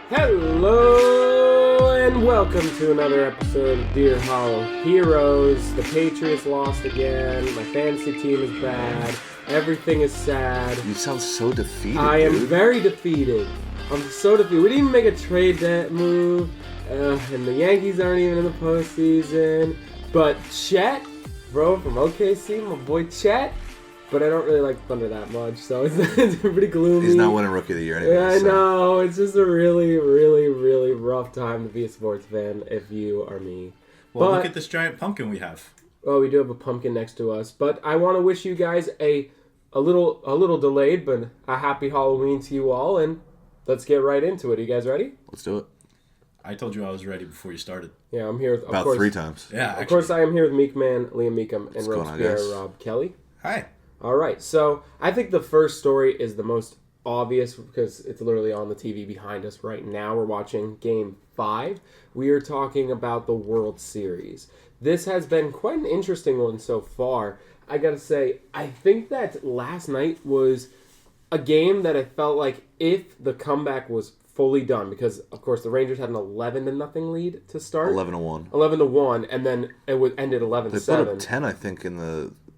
Hello and welcome to another episode of Deer Hollow Heroes. The Patriots lost again. My fantasy team is bad. Everything is sad. You sound so defeated, I am dude. very defeated. I'm so defeated. We didn't even make a trade move, and the Yankees aren't even in the postseason. But Chet, bro, from OKC, my boy Chet. But I don't really like Thunder that much, so it's pretty gloomy. He's not winning Rookie of the Year anyway. Yeah, I so. know. It's just a really, really, really rough time to be a sports fan if you are me. Well, but, look at this giant pumpkin we have. Oh, we do have a pumpkin next to us. But I want to wish you guys a little delayed, but a happy Halloween to you all. And let's get right into it. Are you guys ready? Let's do it. I told you I was ready before you started. Yeah, I'm here. Of About course, 3 times. Yeah, Of course, I am here with Meek Man, Liam Meekum, and What's going on, Robespierre guys? Rob Kelly. Hi. All right, so I think the first story is the most obvious because it's literally on the TV behind us right now. We're watching Game 5. We are talking about the World Series. This has been quite an interesting one so far. I gotta say, I think that last night was a game that I felt like if the comeback was fully done, because of course the Rangers had an 11-0 lead to start. 11-1. 11-1, and then it ended 11-7. They put up 10, I think,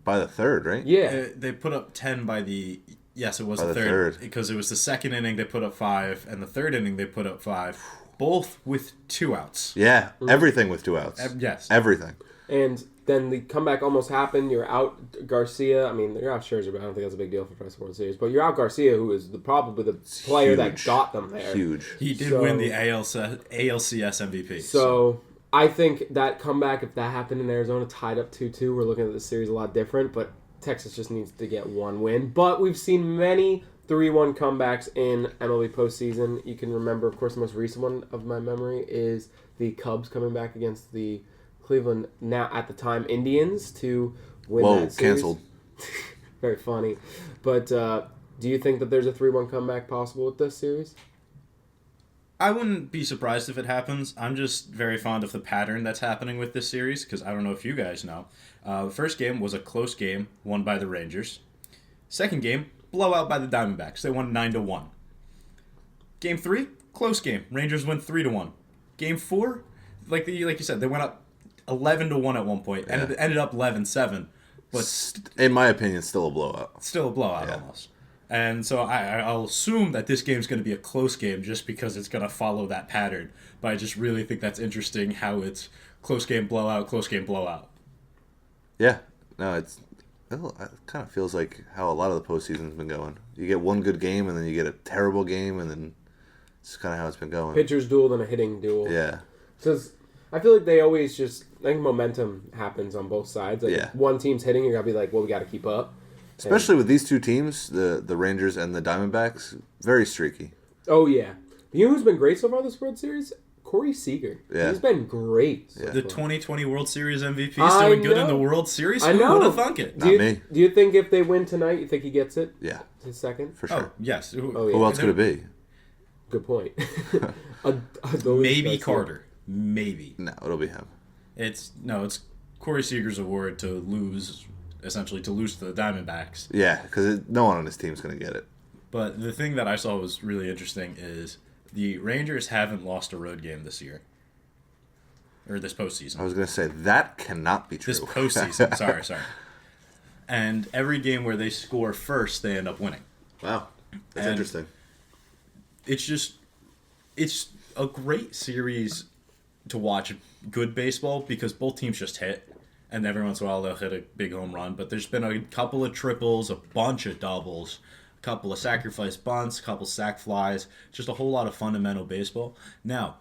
by the third, right? Yeah. They put up 10 by the... Yes, it was By the the third. third. Because it was the second inning they put up 5, and the third inning they put up 5. Both with 2 outs. Yeah, everything with 2 outs. Yes. Everything. And then the comeback almost happened. You're out Garcia. I mean, you're out Scherzer, but I don't think that's a big deal for the World Series. But you're out Garcia, who is probably the player that huge. got them there. Huge. He did So- win the ALCS MVP. So I think that comeback, if that happened in Arizona, tied up 2-2, we're looking at the series a lot different. But Texas just needs to get one win. But we've seen many 3-1 comebacks in MLB postseason. You can remember, of course, the most recent one of my memory is the Cubs coming back against the Cleveland, now at the time, Indians to win that series. Canceled. Very funny. But do you think that there's a 3-1 comeback possible with this series? I wouldn't be surprised if it happens. I'm just very fond of the pattern that's happening with this series, because I don't know if you guys know. The first game was a close game, won by the Rangers. Second game, blowout by the Diamondbacks. They won 9-1. Game 3, close game. Rangers win 3-1. Game 4, like you said, they went up 11-1 at one point, and it ended up 11-7. But In my opinion, still a blowout. still a blowout almost. And so I'll assume that this game's going to be a close game just because it's going to follow that pattern. But I just really think that's interesting how it's close game, blowout, close game, blowout. Yeah. No, it kind of feels like how a lot of the postseason's been going. You get one good game, and then you get a terrible game, and then it's kind of how it's been going. Pitcher's duel than a hitting duel. Yeah. Because I feel like they always just, I think momentum happens on both sides. Like Yeah. if one team's hitting, you're going to be like, well, we got to keep up. Especially with these two teams, the Rangers and the Diamondbacks, very streaky. Oh, yeah. You know who's been great so far this World Series? Corey Seager. Yeah. He's been great. So The far. 2020 World Series MVP is I doing good in know. the World Series? I Who know. would have thunk it? Not me. Do you think if they win tonight, you think he gets it? Yeah, His second? for sure. Oh, yes. Oh, yeah. Who else could it be? Good point. Maybe Carter. Maybe. No, it'll be him. It's Corey Seager's award to lose to the Diamondbacks. Yeah, because no one on his team's going to get it. But the thing that I saw was really interesting is the Rangers haven't lost a road game this year. Or this postseason. I was going to say, that cannot be true. This postseason. sorry. And every game where they score first, they end up winning. Wow. That's And- interesting. It's a great series to watch good baseball because both teams just hit. And every once in a while they'll hit a big home run. But there's been a couple of triples, a bunch of doubles, a couple of sacrifice bunts, a couple sac flies. Just a whole lot of fundamental baseball. Now,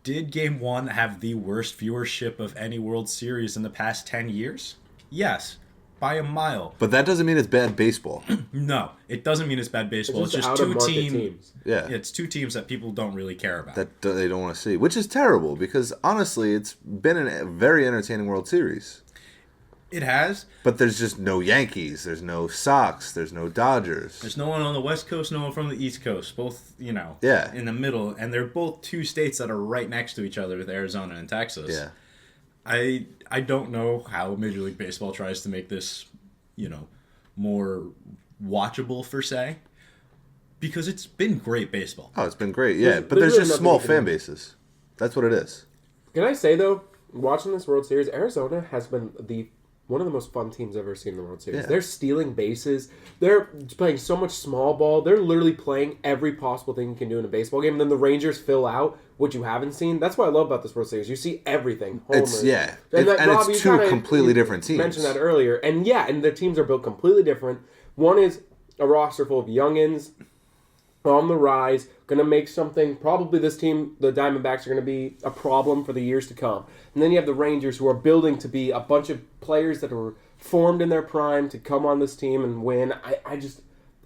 did Game 1 have the worst viewership of any World Series in the past 10 years? Yes, by a mile. But that doesn't mean it's bad baseball. No, it doesn't mean it's bad baseball. It's just two out-of-market teams. Yeah. It's two teams that people don't really care about. That they don't want to see, which is terrible because, honestly, it's been a very entertaining World Series. It has. But there's just no Yankees. There's no Sox. There's no Dodgers. There's no one on the West Coast, no one from the East Coast. Both, Yeah. in the middle. And they're both two states that are right next to each other with Arizona and Texas. Yeah. I don't know how Major League Baseball tries to make this, more watchable, per se. because it's been great baseball. Oh, it's been great. Yeah, but there's there's really just small nothing you fan can do. bases. That's what it is. Can I say though, watching this World Series, Arizona has been one of the most fun teams I've ever seen in the World Series. Yeah. They're stealing bases. They're playing so much small ball. They're literally playing every possible thing you can do in a baseball game. And then the Rangers fill out what you haven't seen. That's what I love about this World Series. You see everything. Homers. It's yeah, And, and Rob, you it's two kinda- completely you different teams. mentioned that earlier. And yeah, and the teams are built completely different. One is a roster full of youngins on the rise, going to make something. Probably this team, the Diamondbacks, are going to be a problem for the years to come. And then you have the Rangers, who are building to be a bunch of players that are formed in their prime to come on this team and win.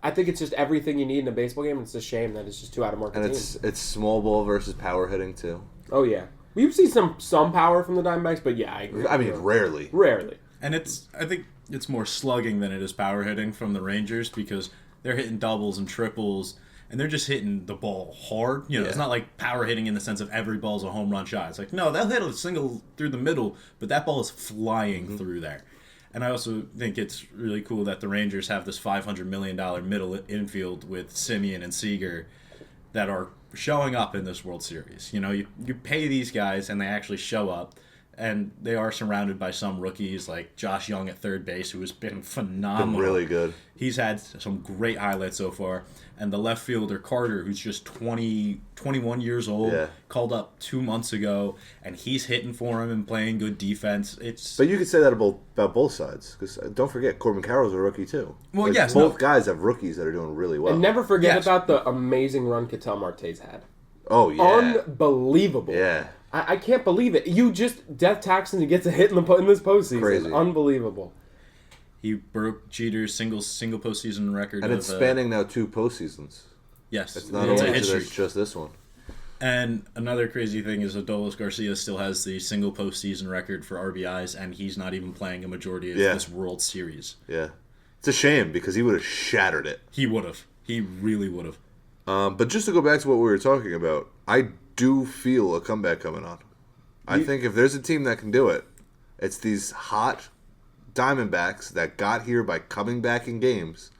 I think it's just everything you need in a baseball game. And it's a shame that it's just two out-of-market And teams. it's small ball versus power hitting too. Oh yeah, we've seen some power from the Diamondbacks, but yeah, I agree. I mean, rarely. Rarely. And I think it's more slugging than it is power hitting from the Rangers because they're hitting doubles and triples, and they're just hitting the ball hard. You know, it's Yeah. not like power hitting in the sense of every ball's a home run shot. It's like, no, they'll hit a single through the middle, but that ball is flying through there. And I also think it's really cool that the Rangers have this $500 million middle infield with Simeon and Seager that are showing up in this World Series. You know, you pay these guys and they actually show up. And they are surrounded by some rookies like Josh Young at third base, who has been phenomenal. Been really good. He's had some great highlights so far. And the left fielder, Carter, who's just 21 years old, Yeah. called up 2 months ago, and he's hitting for him and playing good defense. It's But you could say that about both sides, because don't forget, Corbin Carroll's a rookie too. Well, Like, yes, both no. guys have rookies that are doing really well. And never forget Yes. about the amazing run Ketel Marte's had. Oh yeah, Unbelievable. yeah. I can't believe it. You just Death Taxon, you get to hit in this postseason. Crazy. Unbelievable. he broke Jeter's single postseason record. And it's spanning now 2 postseasons. Yes, It's not Yeah. it's a only hit streak. just this one. And another crazy thing is Adolis Garcia still has the single postseason record for RBIs, and he's not even playing a majority of Yeah. this World Series. Yeah, it's a shame because he would have shattered it. He would have. He really would have. But just to go back to what we were talking about, I do feel a comeback coming on. I think if there's a team that can do it, it's these hot Diamondbacks that got here by coming back in games.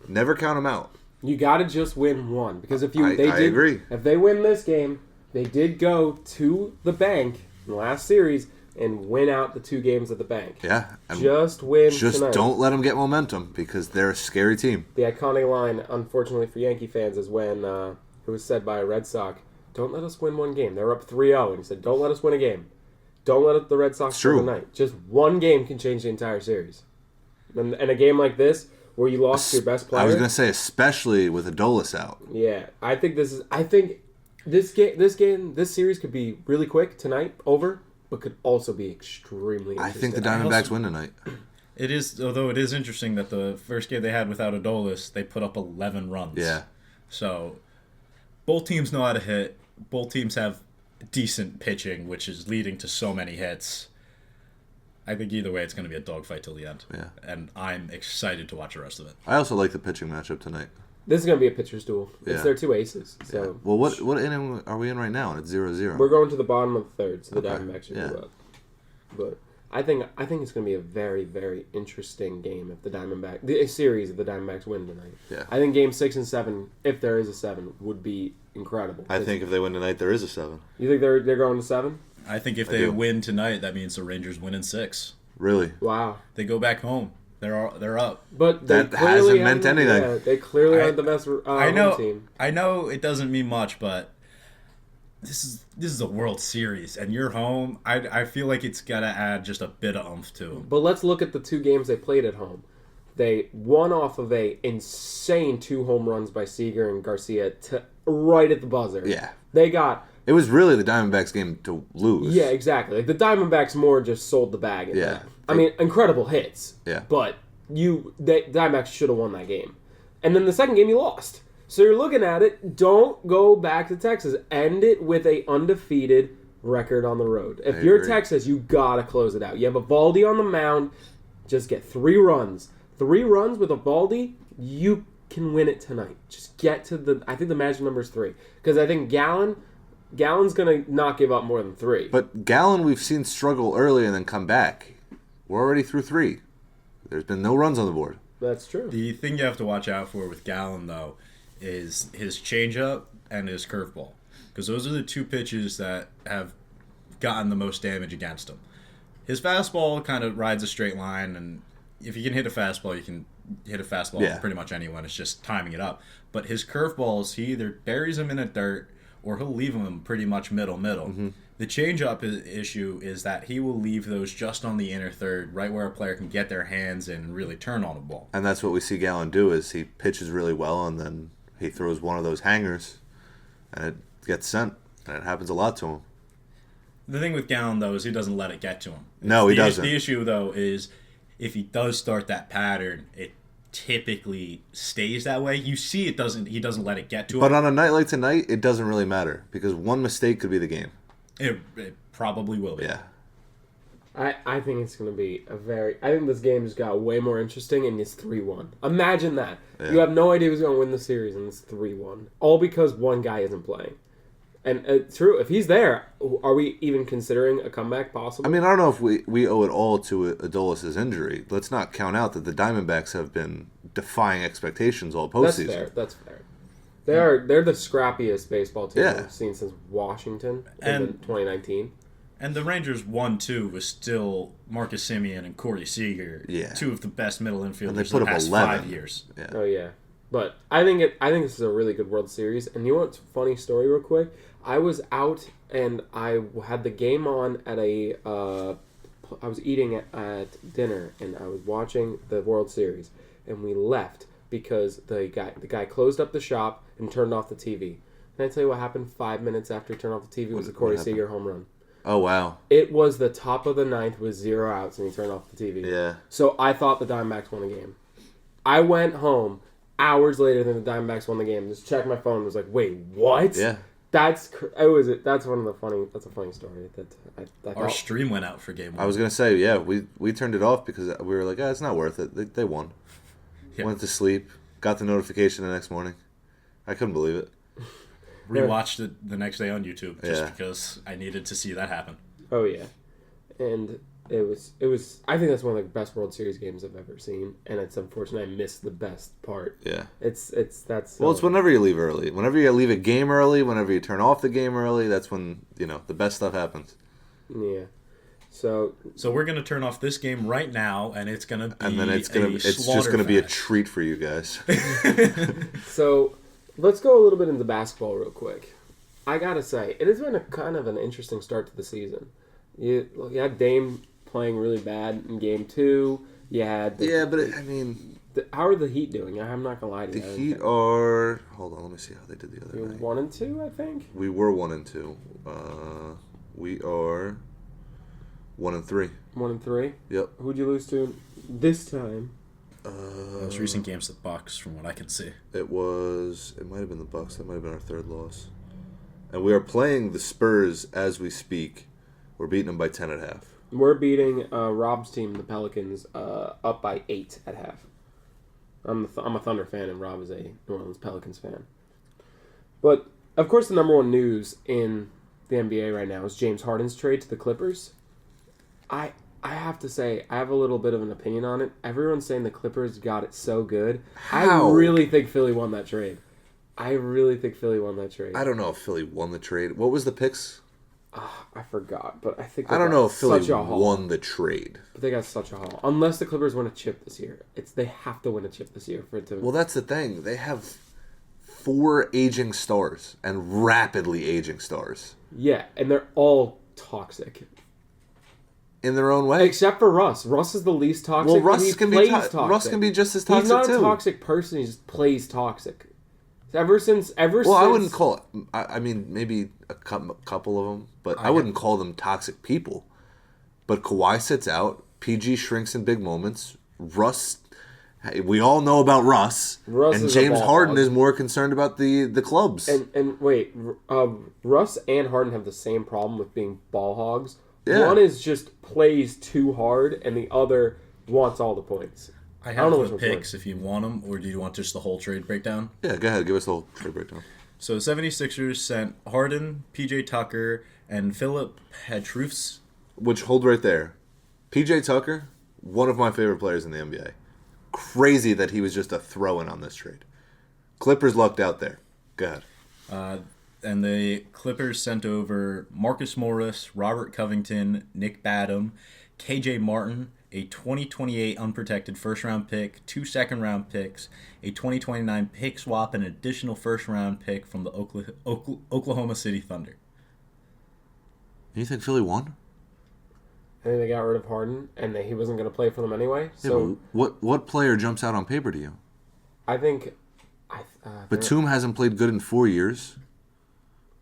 Never count them out. You got to just win one because if I agree. If they win this game, they did go to the bank in the last series and win out the 2 games at the bank. Yeah, and Just win just tonight. don't let them get momentum because they're a scary team. The iconic line, unfortunately for Yankee fans, is when it was said by a Red Sox, "Don't let us win one game." They were up 3-0, and he said, "Don't let us win a game. Don't let the Red Sox True. win tonight. Just one game can change the entire series." And a game like this, where you lost your best player, I was gonna say, especially with Adolis out. yeah, I think this series could be really quick tonight, over, but could also be extremely I interesting. think the Diamondbacks win tonight. It is, although it is interesting that the first game they had without Adolis, they put up 11 runs. Yeah. So both teams know how to hit. Both teams have decent pitching, which is leading to so many hits. I think either way, it's going to be a dogfight till the end. Yeah. And I'm excited to watch the rest of it. I also like the pitching matchup tonight. This is going to be a pitcher's duel. It's Yeah. their 2 aces. So Well, what inning are we in right now? And it's 0-0. we're going to the bottom of the third, so the Okay, Diamondbacks should yeah. move up. But I think it's going to be a very, very interesting game if a series if the Diamondbacks win tonight. Yeah. I think Game 6 and 7, if there is a 7, would be incredible. I think if they win tonight, there is a 7. You think they're going to 7? I think if I they do. win tonight, that means the Rangers win in 6. Really? Wow. They go back home. They're up. But they That clearly hasn't meant haven't- anything. Yeah, they clearly I- aren't the best I know. home team. I know it doesn't mean much, but this is a World Series, and you're home. I feel like it's gotta add just a bit of oomph to them. But let's look at the 2 games they played at home. They won off of a insane 2 home runs by Seager and Garcia right at the buzzer. Yeah. They got It was really the Diamondbacks' game to lose. Yeah, exactly. Like the Diamondbacks more just sold the bag. In Yeah. that. I mean, incredible hits. Yeah. But Diamondbacks should have won that game. And then the second game you lost. So you're looking at it, don't go back to Texas. End it with a undefeated record on the road. If I you're agree. Texas, you gotta close it out. You have Evaldi on the mound, just get 3 runs. 3 runs with Evaldi, you can win it tonight. Just get to I think the magic number is 3. Because I think Gallen's going to not give up more than 3. But Gallen, we've seen struggle early and then come back. We're already through 3. There's been no runs on the board. That's true. The thing you have to watch out for with Gallen, though, is his changeup and his curveball, because those are the two pitches that have gotten the most damage against him. His fastball kind of rides a straight line, and if you can hit a fastball, you can hit a fastball Yeah. with pretty much anyone. It's just timing it up. But his curveballs, he either buries them in the dirt or he'll leave them pretty much middle. Mm-hmm. The changeup issue is that he will leave those just on the inner third, right where a player can get their hands in and really turn on a ball. And that's what we see Gallen do, is he pitches really well, and then he throws one of those hangers, and it gets sent. And it happens a lot to him. The thing with Gallen, though, is he doesn't let it get to him. No, he doesn't. The issue, though, is if he does start that pattern, it typically stays that way. You see, he doesn't let it get to him. But on a night like tonight, it doesn't really matter, because one mistake could be the game. It probably will be. Yeah. I think it's going to be I think this game just got way more interesting, and it's 3-1. Imagine that. Yeah. You have no idea who's going to win the series, and it's 3-1. All because one guy isn't playing. And it's true. If he's there, are we even considering a comeback possible? I mean, I don't know if we owe it all to Adolis' injury. Let's not count out that the Diamondbacks have been defying expectations all postseason. That's fair. They're the scrappiest baseball team Yeah. I've seen since Washington And- in 2019. And the Rangers 1-2 was still Marcus Semien and Corey Seager, Yeah. two of the best middle And they infielders put in the up past 11. 5 years. Yeah. Oh yeah, but I think this is a really good World Series. And you know what's a funny story, real quick? I was out and I had the game on at I was eating at dinner and I was watching the World Series, and we left because the guy closed up the shop and turned off the TV. Can I tell you what happened 5 minutes after he turned off the TV? Was the Corey happened? Seager home run. Oh, wow. It was the top of the ninth with 0 outs, and he turned off the TV. Yeah. So I thought the Diamondbacks won the game. I went home hours later than the Diamondbacks won the game. Just checked my phone and was like, "Wait, what?" Yeah. That's one of the funny. That's a funny story. That I Our thought. stream went out for game 1. I was going to say, yeah, we turned it off because we were like, it's not worth it. They won. Yeah. Went to sleep, got the notification the next morning. I couldn't believe it. Rewatched it the next day on YouTube just Yeah. because I needed to see that happen. Oh yeah, and it was. I think that's one of the best World Series games I've ever seen, and it's unfortunate I missed the best part. Yeah. It's Well, it's whenever you leave early. Whenever you leave a game early, whenever you turn off the game early, that's when, the best stuff happens. Yeah. So So we're gonna turn off this game right now, and it's gonna be And then it's just slaughter gonna be a fest. treat for you guys. So, let's go a little bit into basketball real quick. I gotta say, it has been a kind of an interesting start to the season. You had Dame playing really bad in Game 2. You had Yeah, but how are the Heat doing? I'm not gonna lie to the you. Heat are. Hold on, let me see how they did the other You're night. 1 and 2, I think. We were 1 and 2. We are 1 and 3. 1 and 3. Yep. Who'd you lose to this time? Most recent games, the Bucks, from what I can see. It might have been the Bucks. That might have been our third loss. And we are playing the Spurs as we speak. We're beating them by 10.5. We're beating Rob's team, the Pelicans, up by 8 at half. I'm a Thunder fan, and Rob is a New Orleans Pelicans fan. But of course, the number one news in the NBA right now is James Harden's trade to the Clippers. I have to say, I have a little bit of an opinion on it. Everyone's saying the Clippers got it so good. How? I really think Philly won that trade. I don't know if Philly won the trade. What was the picks? I forgot, but I think I don't know if Philly such a haul. won the trade. But they got such a haul. Unless the Clippers win a chip this year, they have to win a chip this year for it to. Well, that's the thing. They have 4 aging stars and rapidly aging stars Yeah, and they're all toxic. in their own way. Except for Russ. Russ is the least toxic. Well, and Russ he can be plays Russ toxic. can be just as toxic He's not too. a toxic person. He just plays toxic. Ever since. Well, I wouldn't call it. I mean, maybe a couple of them, but I wouldn't call them toxic people. But Kawhi sits out. PG shrinks in big moments. Russ, we all know about Russ. Russ and is a James ball Harden hog. is more concerned about the clubs. And wait, Russ and Harden have the same problem with being ball hogs. Yeah. One is just plays too hard, and the other wants all the points. I don't have know the which one's picks if you want them, or do you want just the whole trade breakdown? Yeah, go ahead. Give us the whole trade breakdown. So the 76ers sent Harden, PJ Tucker, and Philip Petrus. Which, hold right there. PJ Tucker, one of my favorite players in the NBA. Crazy that he was just a throw-in on this trade. Clippers lucked out there. Go ahead. And the Clippers sent over Marcus Morris, Robert Covington, Nick Batum, KJ Martin, a 2028 unprotected first-round pick, 2 second-round picks, a 2029 pick swap, and an additional first-round pick from the Oklahoma City Thunder. You think Philly won? I think they got rid of Harden, and he wasn't going to play for them anyway. Yeah, So what player jumps out on paper to you? I think... Batum hasn't played good in 4 years.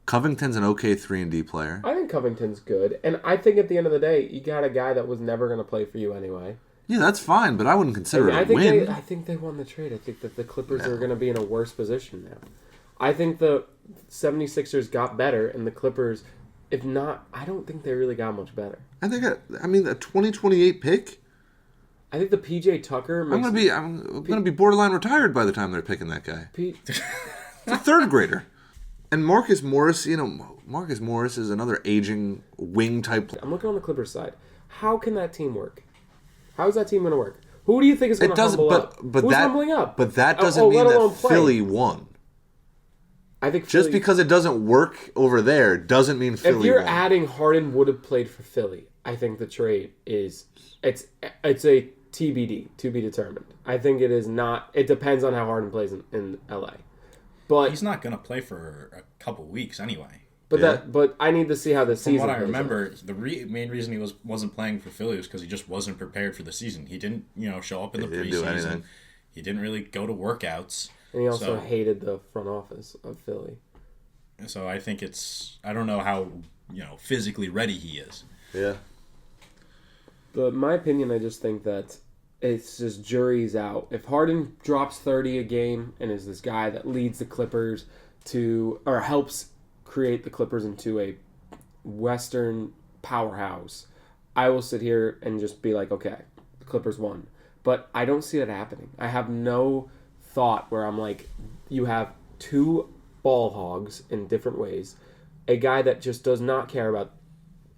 Covington's an okay 3-and-D player. I think Covington's good, and I think at the end of the day, you got a guy that was never going to play for you anyway. Yeah, that's fine, but I wouldn't consider it a win. I think they won the trade. I think that the Clippers are going to be in a worse position now. I think the 76ers got better, and the Clippers, if not, I don't think they really got much better. And they got, a 2028 pick. I think the PJ Tucker. I'm gonna be borderline retired by the time they're picking that guy. It's a third grader. And Marcus Morris, Marcus Morris is another aging wing type player. I'm looking on the Clippers side. How can that team work? How is that team going to work? Who do you think is going to humble up? Who's humbling up? But that doesn't mean that Philly won. I think just because it doesn't work over there doesn't mean Philly won. If you're adding Harden would have played for Philly, I think the trade is it's a TBD, to be determined. I think it is not. It depends on how Harden plays in LA. But he's not going to play for a couple weeks anyway. But I need to see how the season. From what I remember, the main reason he wasn't playing for Philly was because he just wasn't prepared for the season. He didn't, show up in the preseason. He didn't really go to workouts. And he also hated the front office of Philly. So I think I don't know how physically ready he is. Yeah. But in my opinion, I just think that it's just jury's out. If Harden drops 30 a game and is this guy that leads the Clippers or helps create the Clippers into a Western powerhouse, I will sit here and just be like, okay, the Clippers won. But I don't see that happening. I have no thought where I'm like, you have two ball hogs in different ways, a guy that just does not care about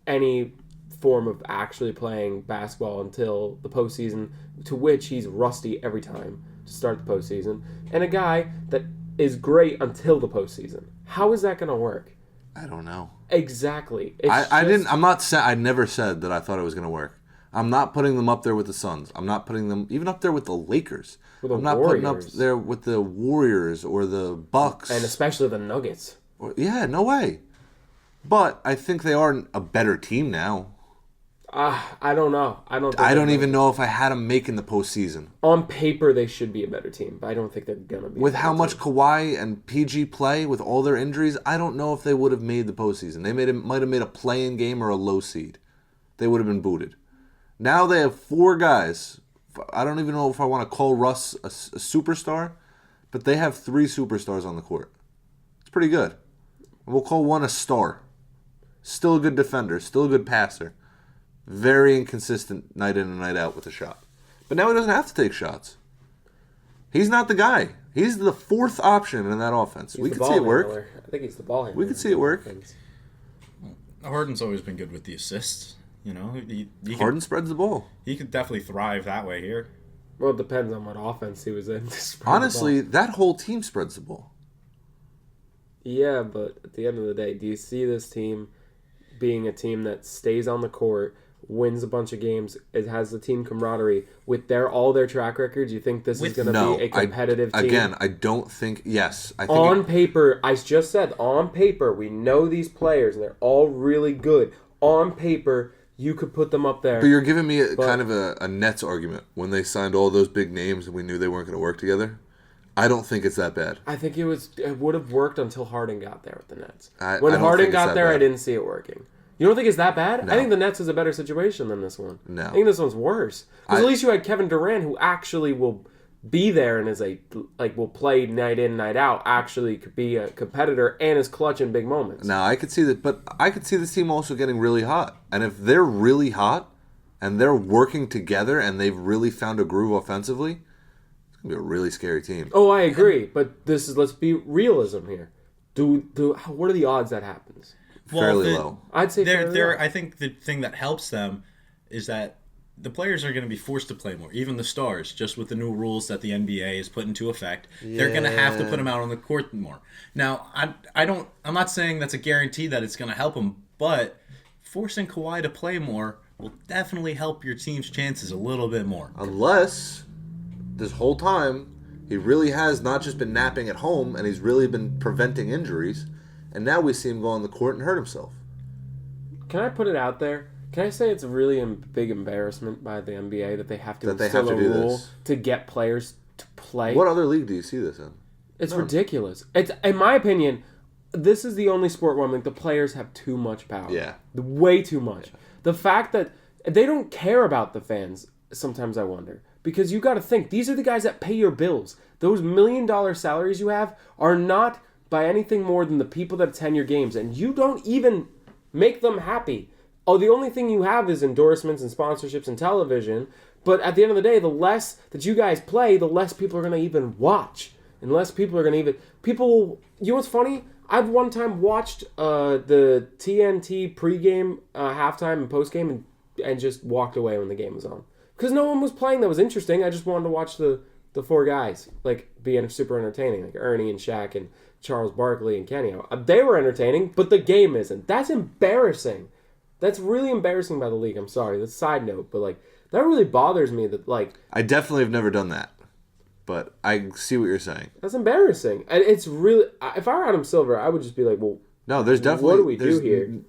any form of actually playing basketball until the postseason, to which he's rusty every time to start the postseason, and a guy that is great until the postseason. How is that going to work? I don't know. Exactly. I never said that I thought it was going to work. I'm not putting them up there with the Suns. I'm not putting them even up there with the Lakers. I'm not putting up there with the Warriors or the Bucks. And especially the Nuggets. Yeah, no way. But I think they are a better team now. I don't know. I don't even know if I had them making the postseason. On paper, they should be a better team, but I don't think they're gonna be. With how much Kawhi and PG play, with all their injuries, I don't know if they would have made the postseason. They might have made a play-in game or a low seed. They would have been booted. Now they have 4 guys. I don't even know if I want to call Russ a superstar, but they have 3 superstars on the court. It's pretty good. We'll call one a star. Still a good defender. Still a good passer. Very inconsistent night in and night out with a shot. But now he doesn't have to take shots. He's not the guy. He's the 4th option in that offense. We could see it work. I think he's the ball handler. We could see it work. Harden's always been good with the assists. Harden spreads the ball. He could definitely thrive that way here. Well, it depends on what offense he was in. Honestly, that whole team spreads the ball. Yeah, but at the end of the day, do you see this team being a team that stays on the court, wins a bunch of games, it has the team camaraderie with all their track records? You think this is going to be a competitive team? Again, I don't think. Yes, I think on paper, I just said on paper, we know these players and they're all really good. On paper, you could put them up there. But you're giving me kind of a Nets argument when they signed all those big names and we knew they weren't going to work together. I don't think it's that bad. I think it would have worked until Harden got there with the Nets. When Harden got there, I didn't see it working. You don't think it's that bad? No. I think the Nets is a better situation than this one. No. I think this one's worse. Because at least you had Kevin Durant, who actually will be there and will play night in, night out, actually could be a competitor and is clutch in big moments. Now, I could see that, but I could see this team also getting really hot. And if they're really hot and they're working together and they've really found a groove offensively, it's going to be a really scary team. Oh, I agree. But let's be realism here. What are the odds that happens? Fairly low. I'd say fairly low. I think the thing that helps them is that the players are going to be forced to play more. Even the stars, just with the new rules that the NBA has put into effect, they're going to have to put them out on the court more. Now, I'm not saying that's a guarantee that it's going to help them, but forcing Kawhi to play more will definitely help your team's chances a little bit more. Unless this whole time he really has not just been napping at home and he's really been preventing injuries, and now we see him go on the court and hurt himself. Can I put it out there? Can I say it's a really big embarrassment by the NBA that they have to instill a rule to get players to play? What other league do you see this in? It's ridiculous. It's, in my opinion, this is the only sport where I'm like, the players have too much power. Yeah. Way too much. Yeah. The fact that they don't care about the fans, sometimes I wonder. Because you got to think, these are the guys that pay your bills. Those $1 million salaries you have are not by anything more than the people that attend your games. And you don't even make them happy. Oh, the only thing you have is endorsements and sponsorships and television. But at the end of the day, the less that you guys play, the less people are going to even watch. And less people are going to even... People... You know what's funny? I've one time watched the TNT pregame, halftime, and postgame and just walked away when the game was on. Because no one was playing that was interesting. I just wanted to watch the four guys, like, being super entertaining. Like Ernie and Shaq and Charles Barkley and Kenny. They were entertaining, but the game isn't. That's embarrassing. That's really embarrassing by the league. I'm sorry. That's a side note, but like that really bothers me. That like I definitely have never done that, but I see what you're saying. That's embarrassing, and it's really. If I were Adam Silver, I would just be like, "Well, no, there's definitely what do we do here?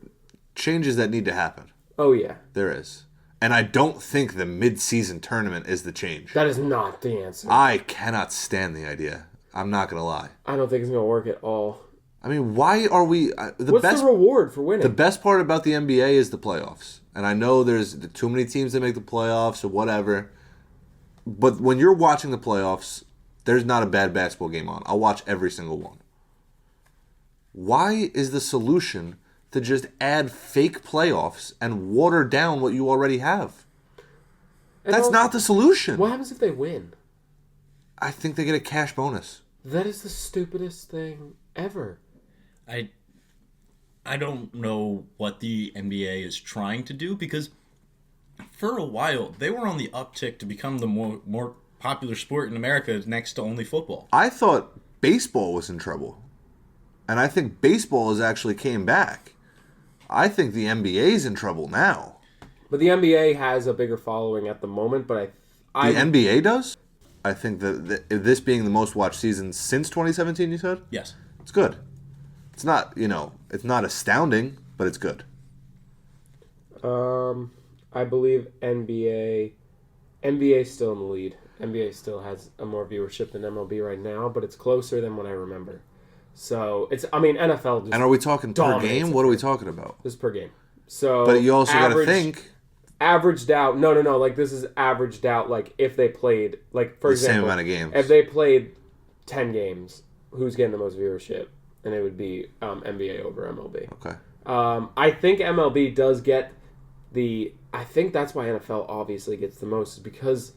Changes that need to happen." Oh yeah, there is, and I don't think the mid-season tournament is the change. That is not the answer. I cannot stand the idea. I'm not gonna lie. I don't think it's gonna work at all. I mean, why are we... What's the reward for winning? The best part about the NBA is the playoffs. And I know there's too many teams that make the playoffs or whatever. But when you're watching the playoffs, there's not a bad basketball game on. I'll watch every single one. Why is the solution to just add fake playoffs and water down what you already have? That's not the solution. What happens if they win? I think they get a cash bonus. That is the stupidest thing ever. I don't know what the NBA is trying to do, because for a while they were on the uptick to become the more popular sport in America next to only football. I thought baseball was in trouble. And I think baseball has actually came back. I think the NBA is in trouble now. But the NBA has a bigger following at the moment, but the NBA does? I think that this being the most watched season since 2017, you said? Yes. It's good. It's not, it's not astounding, but it's good. I believe NBA is still in the lead. NBA still has a more viewership than MLB right now, but it's closer than what I remember. So NFL just... And are we talking per game? What are we talking about? This is per game. So, but you also got to think... Averaged out... No. Like, this is averaged out, like, if they played... Like, for example... The same amount of games. If they played 10 games, who's getting the most viewership? And it would be NBA over MLB. Okay. I think MLB does get the... I think that's why NFL obviously gets the most, is because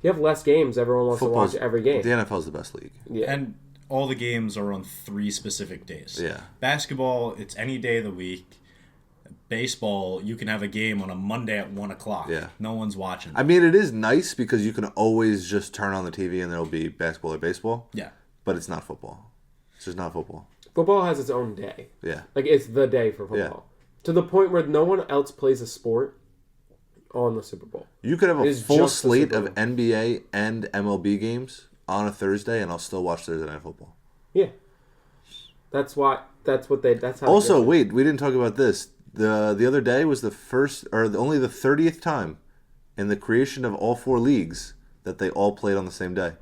you have less games. Everyone wants to watch every game. The NFL's the best league. Yeah. And all the games are on 3 specific days. Yeah. Basketball, it's any day of the week. Baseball, you can have a game on a Monday at 1 o'clock. Yeah. No one's watching. I mean, it is nice because you can always just turn on the TV and there'll be basketball or baseball. Yeah. But it's not football. It's just not football. Football has its own day. Yeah. Like, it's the day for football. Yeah. To the point where no one else plays a sport on the Super Bowl. You could have a full slate of NBA and MLB games on a Thursday, and I'll still watch Thursday Night Football. Yeah. That's how. Also, wait, we didn't talk about this. The other day was only the 30th time in the creation of all 4 leagues that they all played on the same day.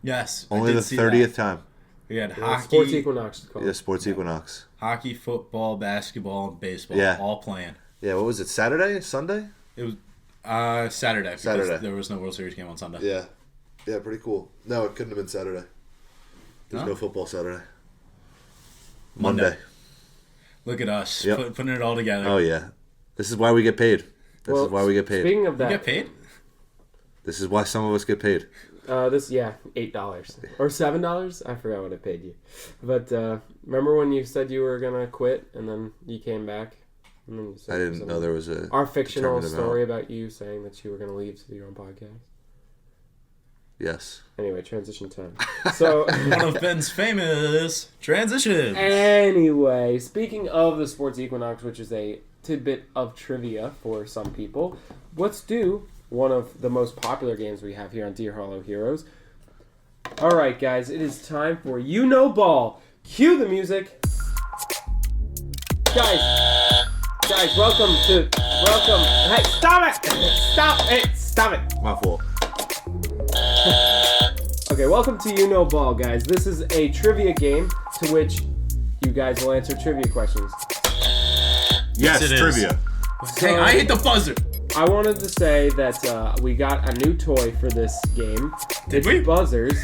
Yes. Only the 30th time. We had hockey. Sports Equinox. Yeah, Sports Equinox. Hockey, football, basketball, and baseball. Yeah. All playing. Yeah, what was it, Saturday? Sunday? It was Saturday. Saturday. There was no World Series game on Sunday. Yeah. Yeah, pretty cool. No, it couldn't have been Saturday. There's no football Saturday. Monday. Look at us, yep. Putting it all together. Oh, yeah. This is why we get paid. Speaking of that... You get paid? This is why some of us get paid. $8 or $7. I forgot what I paid you. But remember when you said you were gonna quit and then you came back And then you said I didn't know there was a our fictional determined story amount. about you saying that you were going to leave to do your own podcast. Yes. Anyway, transition time. So, One of Ben's famous transitions. anyway, speaking of the Sports Equinox, which is a tidbit of trivia for some people, let's do one of the most popular games we have here on Deer Hollow Heroes. All right, guys, it is time for You Know Ball. Cue the music. Guys, welcome. Hey, stop it. My fault. Okay, welcome to You Know Ball, guys. This is a trivia game to which you guys will answer trivia questions. Yes, it is. trivia. Hey, I hit the buzzer. I wanted to say that we got a new toy for this game. Did we? Buzzers.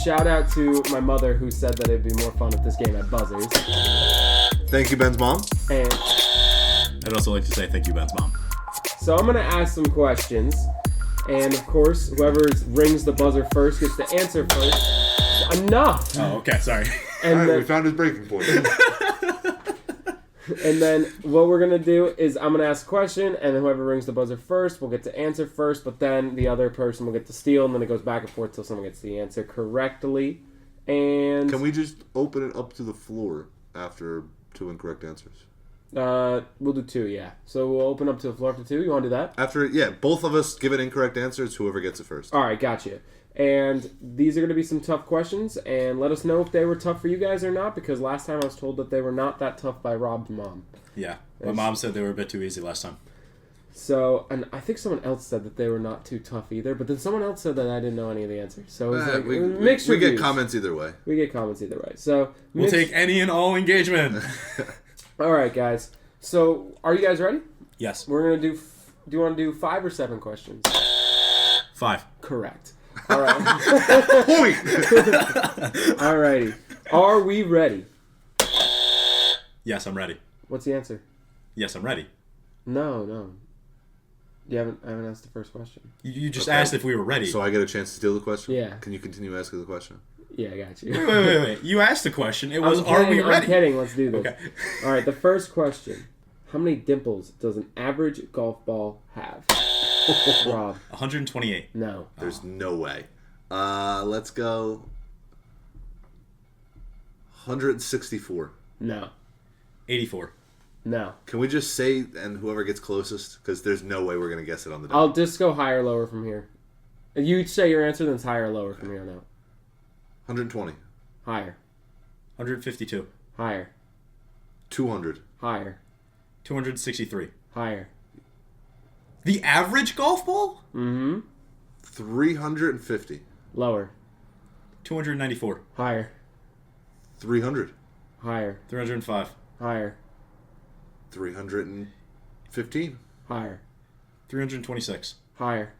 Shout out to my mother who said that it'd be more fun if this game had buzzers. Thank you, Ben's mom. And I'd also like to say thank you, Ben's mom. so I'm gonna ask some questions, and of course, whoever rings the buzzer first gets to answer first. Enough. Oh, okay, sorry. And All right, then, we found his breaking point. and then what we're gonna do is I'm gonna ask a question, and then whoever rings the buzzer first will get to answer first. But then the other person will get to steal, and then it goes back and forth till someone gets the answer correctly. And Can we just open it up to the floor after 2 incorrect answers? we'll do 2, yeah. So we'll open up to the floor for 2. You want to do that? After, yeah, both of us give an incorrect answer. It's whoever gets it first. All right, gotcha. And these are going to be some tough questions, and let us know if they were tough for you guys or not, because last time I was told that they were not that tough by Rob's mom. Yeah, my mom said they were a bit too easy last time. So, and I think someone else said that they were not too tough either, but then someone else said that I didn't know any of the answers. So it was like mixed we get reviews. comments either way. We get comments either way. So We'll mixed- take any and all engagement. All right, guys. So are you guys ready? Yes. We're gonna do. Do you want to do 5 or 7 questions? 5. Correct. All right. Point! Alrighty. Are we ready? Yes, I'm ready. What's the answer? Yes, I'm ready. No. I haven't asked the first question. You just Okay. asked if we were ready. So I get a chance to steal the question? Yeah. Can you continue asking the question? Yeah, I got you. Wait. You asked the question. It was, I'm are we kidding, ready? I'm kidding. Let's do this. Okay. All right. The first question: how many dimples does an average golf ball have? Rob, 128. no. There's no way. Let's go 164. No. 84. No. Can we just say and whoever gets closest? Because there's no way we're going to guess it on the dot. I'll just go higher or lower from here. If you say your answer, then it's higher or lower from here on out. 120. Higher. 152. Higher. 200. Higher. 263. Higher. The average golf ball? Mm-hmm. 350. Lower. 294. Higher. 300. Higher. 305. Higher. 315. Higher. 326. Higher.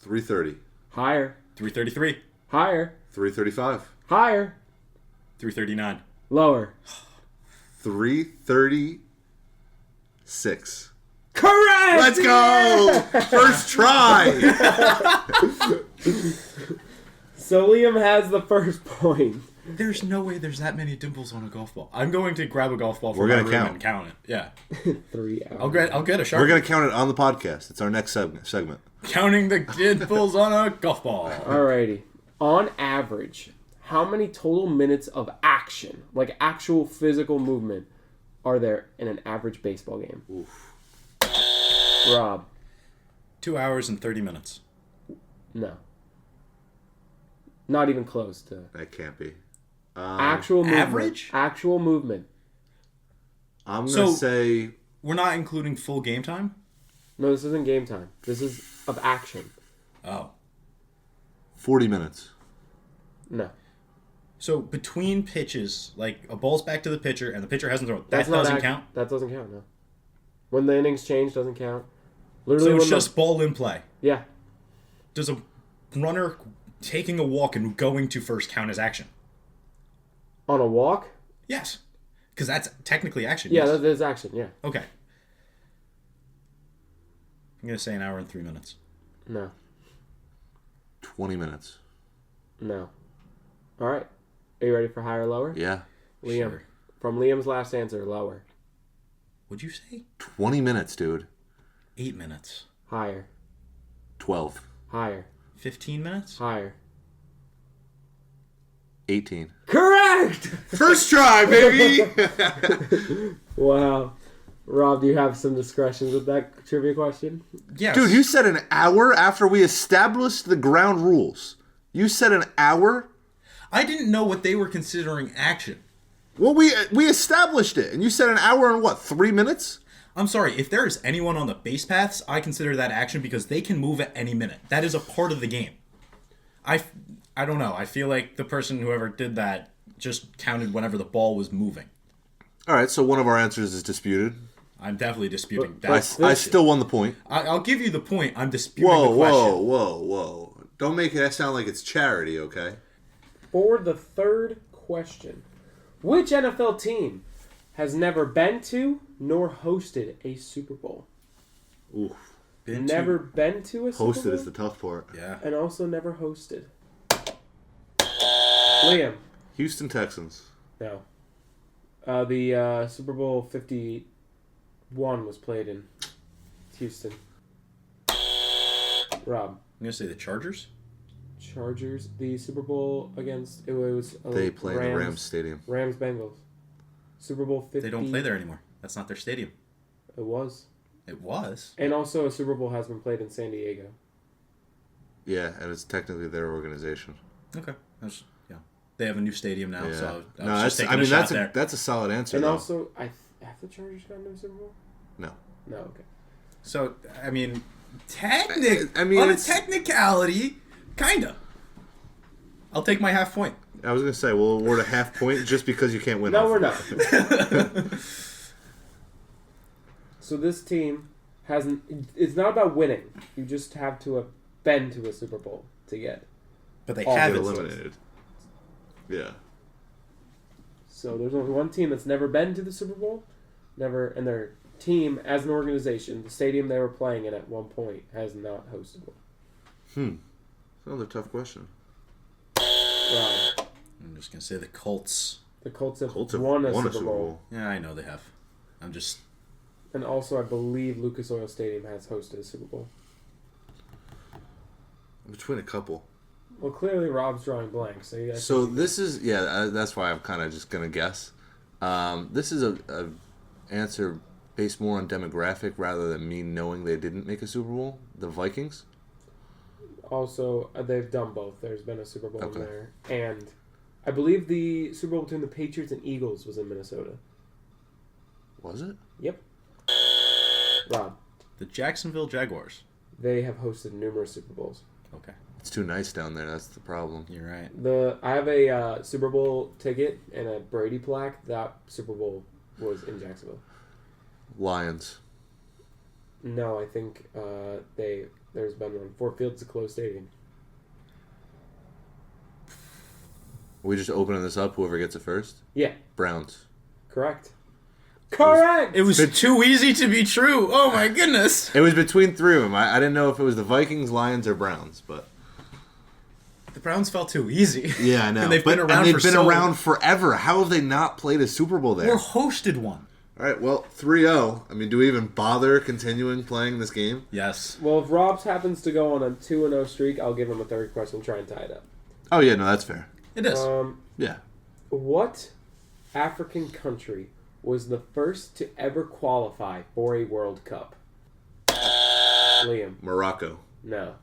330. Higher. 333. Higher. 335. Higher. 339. Lower. 336. Correct! Let's go! First try! So Liam has the first point. There's no way there's that many dimples on a golf ball. I'm going to grab a golf ball from We're my gonna room count. and count it. Yeah. 3 hours. I'll get a sharpie. We're going to count it on the podcast. It's our next segment. Counting the dimples on a golf ball. Alrighty. On average, how many total minutes of action, like actual physical movement, are there in an average baseball game? Oof. Rob, 2 hours and 30 minutes. no. Not even close to. That can't be. Actual movement. average? Actual movement. I'm going to So- say We're not including full game time? No, this isn't game time. This is of action. Oh. 40 minutes. No. So between pitches, like a ball's back to the pitcher and the pitcher hasn't thrown, that That's not doesn't count? That doesn't count, no. When the innings change, doesn't count. So Literally, it's when the- just ball in play. Yeah. Does a runner taking a walk and going to first count as action? On a walk? Yes. Because that's technically action. Yeah, yes. that is action, yeah. Okay. I'm going to say an hour and 3 minutes. No. 20 minutes. No. All right. Are you ready for higher or lower? Yeah. Liam. Sure. From Liam's last answer, lower. What'd you say? 20 minutes, dude. 8 minutes. Higher. 12. Higher. 15 minutes? Higher. 18. Correct! First try, baby! Wow. Rob, do you have some discretion with that trivia question? Yes. Dude, you said an hour after we established the ground rules. You said an hour? I didn't know what they were considering action. Well, we established it, and you said an hour and what, 3 minutes? I'm sorry, if there is anyone on the base paths, I consider that action because they can move at any minute. That is a part of the game. I don't know. I feel like the person, whoever did that, just counted whenever the ball was moving. All right, so one of our answers is disputed. I'm definitely disputing But- that. I still won the point. I'll give you the point. I'm disputing Whoa, the question. whoa. Don't make it sound like it's charity, okay? For the third question, which NFL team has never been to nor hosted a Super Bowl? Oof. Been to- Never been to a Super Bowl? Hosted is the tough part. Yeah. And also never hosted. Liam. Houston Texans. No. The Super Bowl 51 was played in Houston. Rob. I'm going to say the Chargers? Chargers. The Super Bowl against... It was... They play in the Rams Stadium. Rams Bengals. Super Bowl 50. They don't play there anymore. That's not their stadium. It was. It was. And also a Super Bowl has been played in San Diego. Yeah, and it's technically their organization. Okay. Yeah. They have a new stadium now, Yeah. so I No, was just taking a shot that's there. that's a solid answer. And though. also, have the Chargers gotten to a Super Bowl? No. No, okay. So, I mean, I mean, on a it's- technicality, kinda. I'll take my half point. I was gonna say we'll award a half point just because you can't win. No, off we're of not. it. So this team hasn't... It's not about winning. You just have to have been to a Super Bowl to get. But they All Get haven't. eliminated. Yeah. So there's only one team that's never been to the Super Bowl. Never... And their team, as an organization, the stadium they were playing in at one point, has not hosted one. Another tough question. Rob. I'm just gonna say the Colts. The Colts have, Colts have won a Super Bowl. Yeah, I know they have. I'm just. And also, I believe Lucas Oil Stadium has hosted a Super Bowl. Between a couple. Well, clearly Rob's drawing blanks. So, you guys So this is that's why I'm kind of just gonna guess. This is a answer based more on demographic rather than me knowing they didn't make a Super Bowl. The Vikings. also, they've done both. There's been a Super Bowl Okay. in there. And I believe the Super Bowl between the Patriots and Eagles was in Minnesota. Was it? Yep. Rob, The Jacksonville Jaguars. they have hosted numerous Super Bowls. Okay, It's too nice down there. That's the problem. you're right. I have a Super Bowl ticket and a Brady plaque. That Super Bowl was in Jacksonville. Lions. No, I think there's been one. Ford Field's a closed stadium. Are we just opening this up? Whoever gets it first. Yeah, Browns. correct. Correct. It was too easy to be true. Oh my goodness. It was between three of them. I didn't know if it was the Vikings, Lions, or Browns, but The Browns felt too easy. yeah, I know. And they've been around they've for been so around forever. How have they not played a Super Bowl there? Or hosted one. All right, well, 3-0. I mean, do we even bother continuing playing this game? Yes. Well, if Rob's happens to go on a 2-0 streak, I'll give him a third question and try and tie it up. Oh yeah, no, that's fair. It is. Yeah. What African country was the first to ever qualify for a World Cup? Liam. Morocco. No.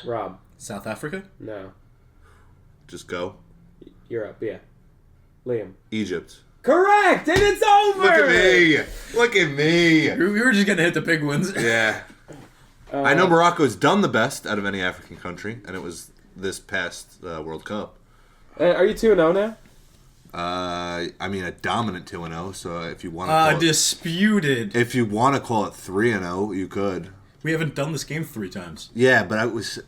Rob. South Africa? No. Just go. You're up, yeah. Liam. Egypt. Correct! And it's over! Look at me! Look at me! We were just going to hit the big ones. Yeah. I know Morocco's done the best out of any African country, and it was this past World Cup. Are you 2-0 now? I mean, a dominant 2-0. So if you want to call it, Disputed. if you want to call it 3-0, you could. We haven't done this game 3 times. Yeah, but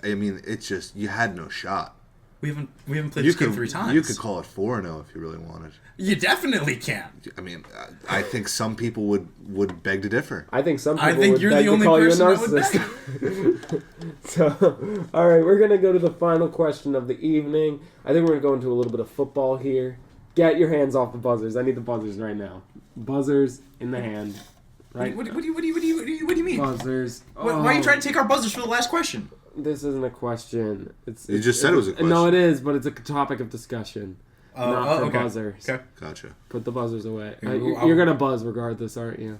I mean, it's just you had no shot. We haven't played You this game could 3 times. You could call it 4-0 if you really wanted. You definitely can. I mean, I think some people would beg to differ. I think some people I think would you're beg the to only call you a person that would narcissist. So, all right, we're going to go to the final question of the evening. I think we're going to go into a little bit of football here. Get your hands off the buzzers. I need the buzzers right now. Buzzers in the hand. Right? What do you mean? Buzzers. Why are you trying to take our buzzers for the last question? This isn't a question. You just said it was a question. No, it is, but it's a topic of discussion. Not for okay. buzzers. Okay. Gotcha. Put the buzzers away. I'll- You're going to buzz regardless, aren't you?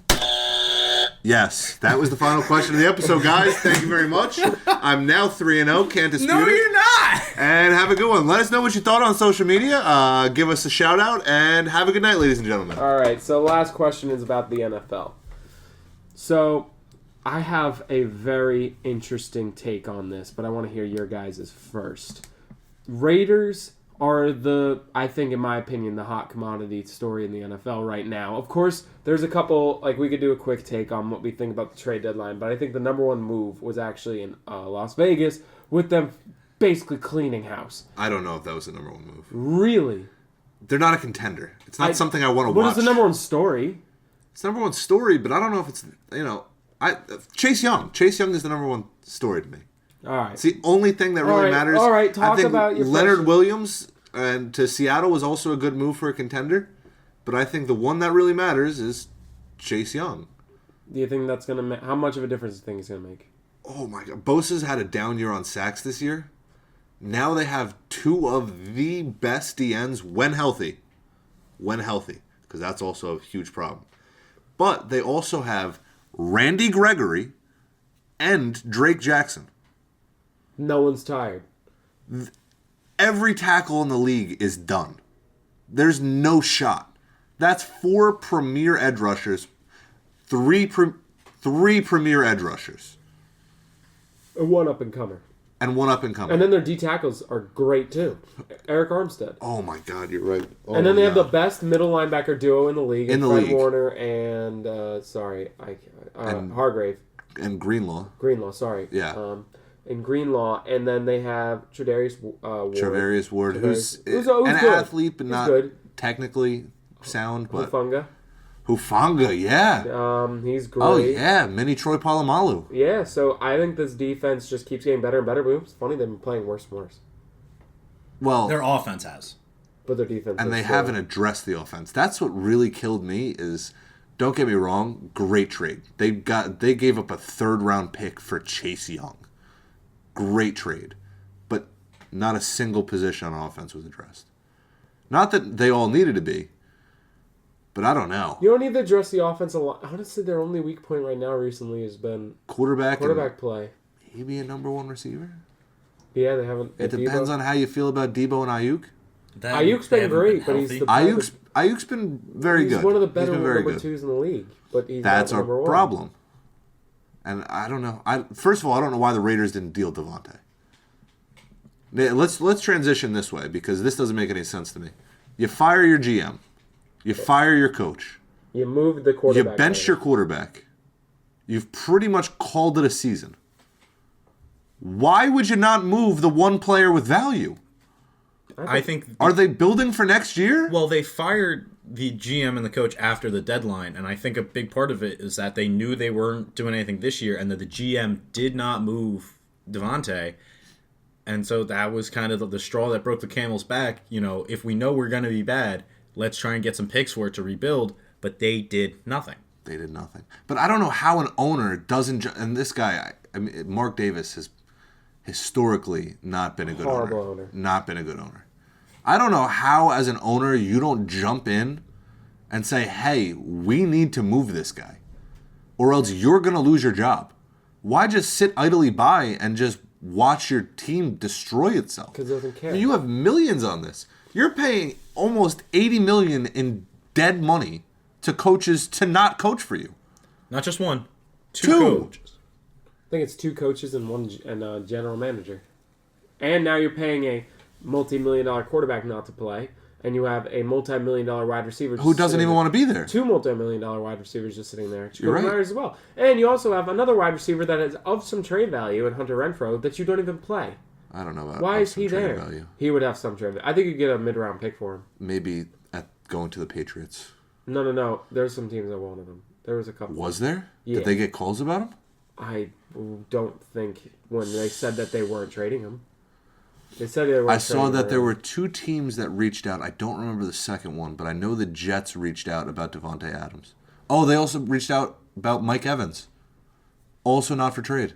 Yes, that was the final question of the episode, guys. Thank you very much. I'm now 3-0. Can't dispute No, it. you're not. And have a good one. Let us know what you thought on social media. Give us a shout out, and have a good night, ladies and gentlemen. All right, so last question is about the NFL. So I have a very interesting take on this, but I want to hear your guys' first. Raiders are I think in my opinion, the hot commodity story in the NFL right now. Of course, there's a couple, we could do a quick take on what we think about the trade deadline, but I think the number one move was actually in Las Vegas with them basically cleaning house. I don't know if that was the number one move. Really? They're not a contender. It's not something I want to watch. What is the number one story? It's the number one story, but I don't know if it's, Chase Young. Chase Young is the number one story to me. All right. It's the only thing that really matters. All right, talk I think about your Leonard question. Williams and to Seattle was also a good move for a contender, but I think the one that really matters is Chase Young. Do you think that's going to make... How much of a difference do you think it's going to make? Oh my God. Bosa's had a down year on sacks this year. Now they have two of the best DNs when healthy. When healthy. Because that's also a huge problem. But they also have Randy Gregory and Drake Jackson. No one's tired. Every tackle in the league is done. There's no shot. That's 4 premier edge rushers, 3 premier edge rushers, And one up-and-comer. and 1 up and coming. And then their D tackles are great, too. Eric Armstead. Oh my God, you're right. Oh and then they my have the God. best middle linebacker duo in the league. In the Fred league. Warner and, Hargrave. And Greenlaw. Greenlaw, sorry. Yeah. And Greenlaw. And then they have Tre'Davious Ward. Travarius Ward, who's Who's an good. athlete, but He's not good. technically sound. But Hufanga. Hufanga, yeah. He's great. Oh yeah, mini Troy Polamalu. Yeah, so I think this defense just keeps getting better and better. But it's funny, they've been playing worse and worse. Well, Their offense has. But their defense and is they still- haven't addressed the offense. That's what really killed me. Is don't get me wrong, great trade. They gave up a 3rd round pick for Chase Young. Great trade, but not a single position on offense was addressed. Not that they all needed to be, but I don't know. You don't need to address the offense a lot. Honestly, their only weak point right now recently has been Quarterback play. and maybe a number 1 receiver. Yeah, they haven't. It depends on how you feel about Debo and Ayuk. Ayuk's been great, but he's the Ayuk's been very he's good. one of the better He's been very number good. 2s in the league. But he's That's not our number 1. problem. And I don't know. First of all, I don't know why the Raiders didn't deal Devontae. Let's transition this way because this doesn't make any sense to me. You fire your GM. You fire your coach. You moved the You quarterback. bench your quarterback. You've pretty much called it a season. Why would you not move the one player with value? I think. Are they building for next year? Well, they fired the GM and the coach after the deadline, and I think a big part of it is that they knew they weren't doing anything this year, and that the GM did not move Devontae, and so that was kind of the straw that broke the camel's back. If we know we're going to be bad, let's try and get some picks for it to rebuild, but they did nothing. They did nothing. But I don't know how an owner doesn't. And this guy, Mark Davis has historically not been a good Horrible owner. Not been a good owner. I don't know how, as an owner, you don't jump in and say, hey, we need to move this guy, or else you're going to lose your job. Why just sit idly by and just watch your team destroy itself? Because it doesn't care. You have millions on this. You're paying almost $80 million in dead money to coaches to not coach for you. Not just one, two Two. coaches. I think it's 2 coaches and one general manager. And now you're paying a multi-million-dollar quarterback not to play, and you have a multi-million-dollar wide receiver Who doesn't even want to be there? 2 multi-million-dollar wide receivers just sitting there. You're right. Myers as well. And you also have another wide receiver that is of some trade value in Hunter Renfrow that you don't even play. I don't know about Why is he some trade there? value. He would have some trade value. I think you'd get a mid-round pick for him. Maybe at going to the Patriots. No. There's some teams that wanted him. There was a couple. Was there? Yeah. Did they get calls about him? I don't think when they said that they weren't trading him. They said they were. I saw that there were 2 teams that reached out. I don't remember the second one, but I know the Jets reached out about Devontae Adams. Oh, they also reached out about Mike Evans. Also not for trade.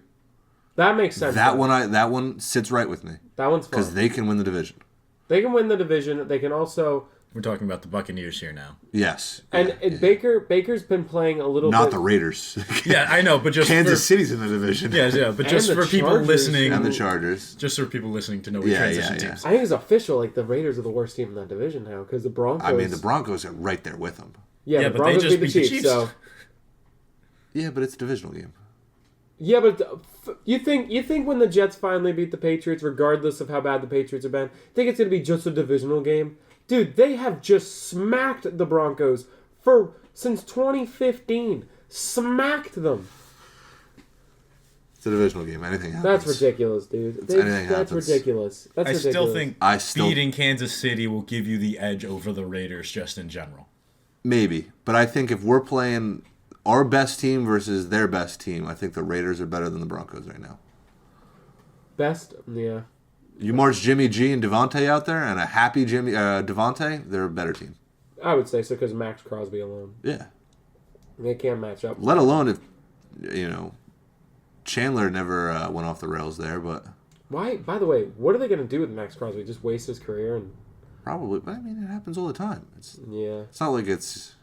That makes sense. That one sits right with me. That one's fun. Because they can win the division. They can win the division. They can also. We're talking about the Buccaneers here now. Yes. And Baker's been playing a little Not bit. the Raiders. Yeah, I know, but just Kansas City's in the division. Yeah, but just And the for people Chargers. listening, And the Chargers. just for people listening to know we Yeah, transition yeah, yeah. teams. I think it's official. Like the Raiders are the worst team in that division now because the Broncos. I mean, the Broncos are right there with them. Yeah, Yeah, the but they Broncos just beat the beat the Chiefs. Chiefs. So Yeah, but it's a divisional game. yeah, but you think when the Jets finally beat the Patriots, regardless of how bad the Patriots have been, think it's going to be just a divisional game? Dude, they have just smacked the Broncos since 2015. Smacked them. It's a divisional game. Anything happens. That's ridiculous, dude. Anything That's happens. ridiculous. That's I ridiculous. still think I still- beating Kansas City will give you the edge over the Raiders just in general. Maybe. But I think if we're playing our best team versus their best team, I think the Raiders are better than the Broncos right now. Best, yeah. You march Jimmy G and Devontae out there, and a happy Devontae, they're a better team. I would say so because Max Crosby alone. Yeah. They can't match up. Let alone if, Chandler never went off the rails there, but Why? By the way, what are they going to do with Max Crosby? Just waste his career? And probably. But I mean, it happens all the time. yeah. It's not like it's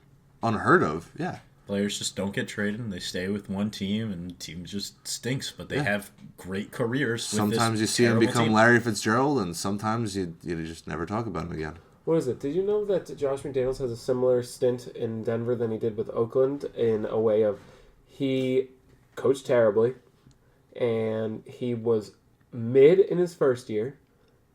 unheard of. Yeah. Players just don't get traded and they stay with one team and the team just stinks, but they Yeah. have great careers. With Sometimes this you see him terrible become team. Larry Fitzgerald, and sometimes you just never talk about him again. What is it? Did you know that Josh McDaniels has a similar stint in Denver than he did with Oakland in a way of he coached terribly and he was mid in his first year.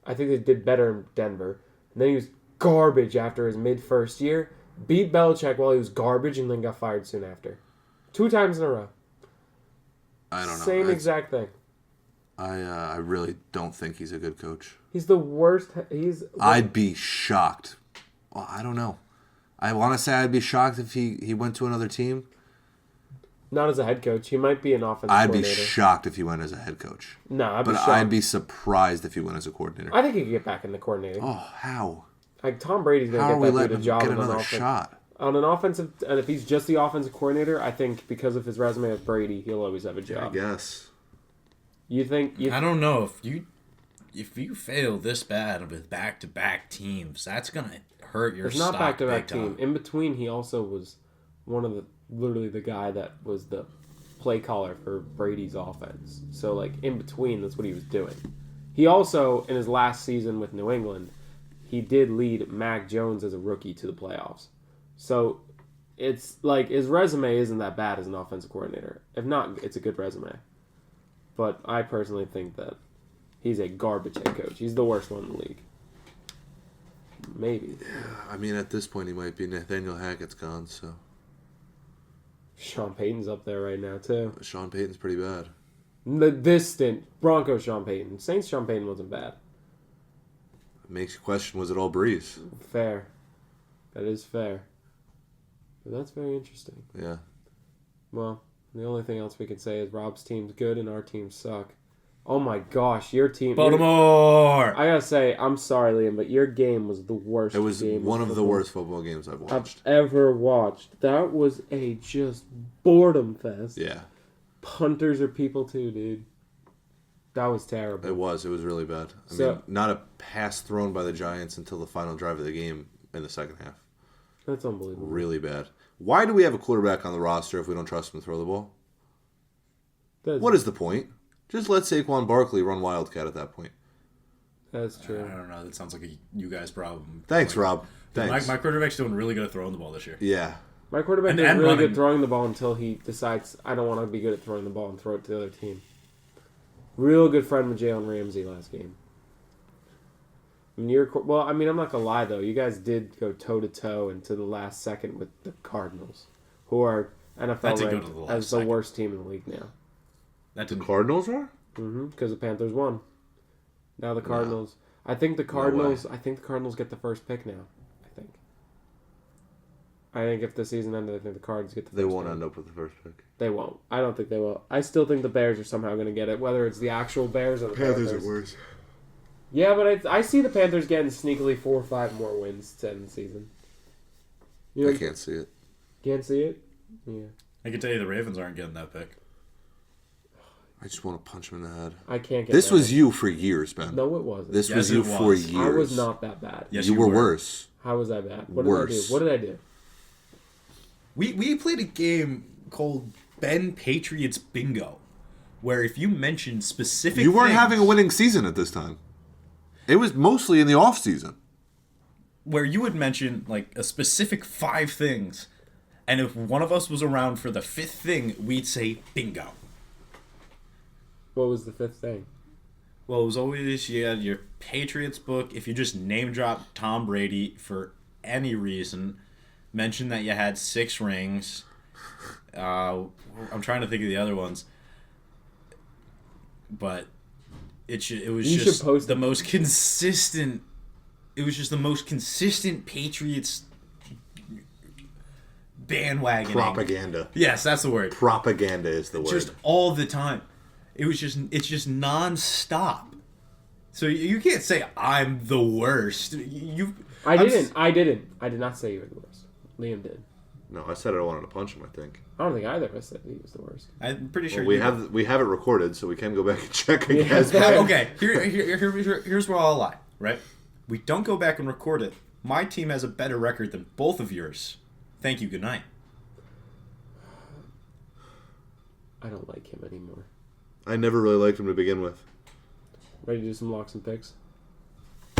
I think they did better in Denver. And then he was garbage after his mid first year. Beat Belichick while he was garbage and then got fired soon after. 2 times in a row. I don't know. Same exact thing. I really don't think he's a good coach. He's the worst. I'd be shocked. Well, I don't know. I want to say I'd be shocked if he went to another team. Not as a head coach. He might be an offensive I'd be coordinator. shocked if he went as a head coach. No, I'd be But shocked. I'd be surprised if he went as a coordinator. I think he could get back in the coordinating. Oh, how? Like Tom Brady's How going are we to get that letting dude him a job get on an another offense. shot? On an offensive, and if he's just the offensive coordinator, I think because of his resume with Brady, he'll always have a job. guess. You think? I don't know if you fail this bad with back-to-back teams, that's gonna hurt your It's not stock back-to-back big time. team. In between, he also was literally the guy that was the play caller for Brady's offense. So, like, in between, that's what he was doing. He also, in his last season with New England, he did lead Mac Jones as a rookie to the playoffs. So, it's like, his resume isn't that bad as an offensive coordinator. If not, it's a good resume. But I personally think that he's a garbage head coach. He's the worst one in the league. Maybe. I mean, at this point, he might be. Nathaniel Hackett's gone, so Sean Payton's up there right now, too. Sean Payton's pretty bad. This stint, Broncos Sean Payton. Saints Sean Payton wasn't bad. It makes you question: was it all Breeze? Fair. That is fair. But that's very interesting. Yeah. Well, the only thing else we can say is Rob's team's good and our teams suck. Oh my gosh, your team. Baltimore! I gotta say, I'm sorry, Liam, but your game was the worst. It was game one of the football worst football games I've watched. I've ever watched. That was a just boredom fest. Yeah, Punters are people too, dude. That was terrible. it was. It was really bad. I So- mean, not a pass thrown by the Giants until the final drive of the game in the second half. That's unbelievable. Really bad. Why do we have a quarterback on the roster if we don't trust him to throw the ball? That's, What is the point? Just let Saquon Barkley run Wildcat at that point. That's I true. don't know. That sounds like a you guys problem. Thanks, Like, Rob. Thanks. My quarterback's doing really good at throwing the ball this year. Yeah. My quarterback And- is and really running. good throwing the ball until he decides, I don't want to be good at throwing the ball and throw it to the other team. Real good friend with Jalen Ramsey last game. I'm not going to lie, though. You guys did go toe-to-toe into the last second with the Cardinals, who are That NFL did go ranked to the last as the second. worst team in the league now. That didn't. Cardinals are? Because the Panthers won. Now the Cardinals. I think the Cardinals get the first pick now. I think if the season ended, I think the Cards get the first They won't pick. end up with the first pick. They won't. I don't think they will. I still think the Bears are somehow going to get it, whether it's the actual Bears or the Panthers. worse. Yeah, but I see the Panthers getting sneakily 4 or 5 more wins to end the season. You know, I can't see it. Can't see it? Yeah. I can tell you the Ravens aren't getting that pick. I just want to punch him in the head. I can't get This that. was you for years, Ben. No, it wasn't. This Yes, was you it for was. years. I was not that bad. Yes, you were were. worse. How was I bad? What Worse. did I do? What did I do? We played a game called Ben Patriots Bingo, where if you mentioned specific You weren't things, having a winning season at this time. It was mostly in the off season. where you would mention like a specific 5 things, and if one of us was around for the 5th thing, we'd say bingo. What was the 5th thing? Well, it was always you had your Patriots book. If you just name drop Tom Brady for any reason, mention that you had 6 rings. I'm trying to think of the other ones, but it was You just should post the it. most consistent. It was just the most consistent Patriots bandwagon. Propaganda. Yes, that's the word. Propaganda is the word. Just all the time. It's just nonstop. So you can't say I'm the worst. I did not say you were the worst. Liam did. No, I said I wanted to punch him, I think. I don't think either of us said he was the worst. I'm pretty sure Well, we have it recorded, so we can go back and check again. Yes. Okay, here's where I'll lie, right? We don't go back and record it. My team has a better record than both of yours. Thank you, good night. I don't like him anymore. I never really liked him to begin with. Ready to do some locks and picks?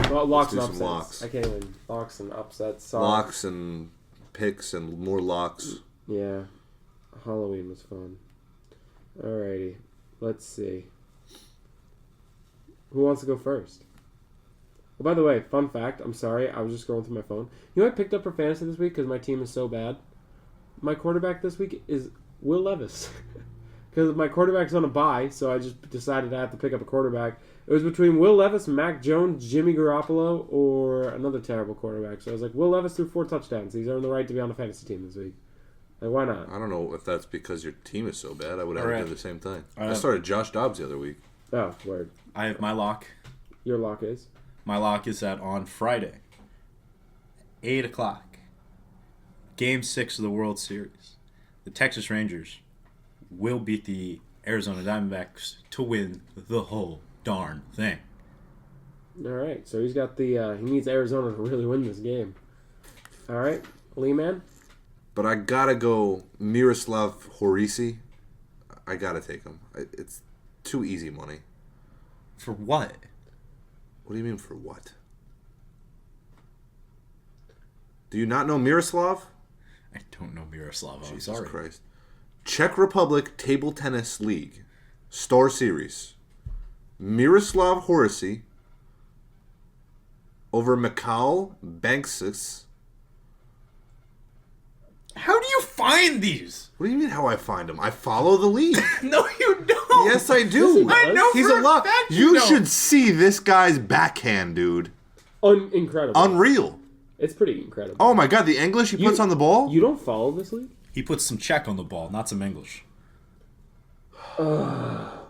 Well, locks do and some upsets. locks. I can't even. Locks and upsets. Locks and picks and more locks. Yeah. Halloween was fun. Alrighty. Let's see. Who wants to go first? Oh, by the way, fun fact. I'm sorry. I was just going through my phone. You know what I picked up for fantasy this week because my team is so bad? My quarterback this week is Will Levis. Because my quarterback's on a bye, so I just decided I have to pick up a quarterback. It was between Will Levis, Mac Jones, Jimmy Garoppolo, or another terrible quarterback. So I was like, Will Levis threw 4 touchdowns. He's earned the right to be on a fantasy team this week. Like, why not? I don't know if that's because your team is so bad. I would have Alright. done the same thing. Alright. I started Josh Dobbs the other week. Oh, word. I have my lock. Your lock is? My lock is that on Friday, 8 o'clock, Game 6 of the World Series, the Texas Rangers will beat the Arizona Diamondbacks to win the whole darn thing. All right. So he's got the... he needs Arizona to really win this game. All right. Lee Man? But I gotta go Miroslav Horisi. I gotta take him. It's too easy money. For what? What do you mean for what? Do you not know Miroslav? I don't know Miroslav. I'm Jesus sorry. Christ. Czech Republic Table Tennis League. Star Series. Miroslav Horisi over Mikhail Banksis. How do you find these? What do you mean how I find him? I follow the league. No, you don't. Yes, I do. I know He's for a a lot. fact You you don't. should see this guy's backhand, dude. Incredible. Unreal. It's pretty incredible. Oh my god, the English he puts on the ball? You don't follow this league? He puts some Czech on the ball, not some English. How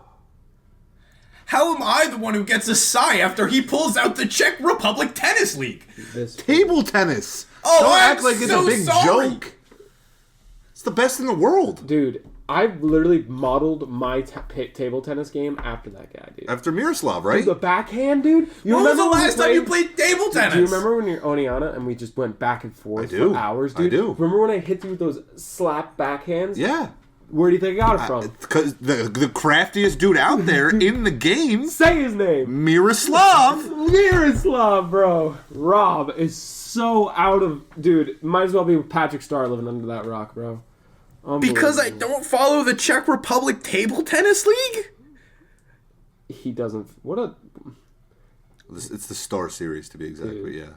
am I the one who gets a sigh after he pulls out the Czech Republic Tennis League? This Table tennis. Oh, Don't I'm act like it's so a big sorry. joke. It's the best in the world. Dude, I literally modeled my table tennis game after that guy, dude. After Miroslav, right? The backhand, dude. You When was the remember when we last time you played table tennis? Do you remember when you're Oniana and we just went back and forth I do. for hours, I dude? do. Remember when I hit you with those slap backhands? Yeah. Where do you think I got it from? Because the craftiest dude out there in the game, Say his name. Miroslav. Miroslav, bro. Rob is so out of... Dude, might as well be Patrick Starr living under that rock, bro. Because I Unbelievable. don't follow the Czech Republic Table Tennis League? He doesn't... What a... It's the Star Series, to be exact, but yeah.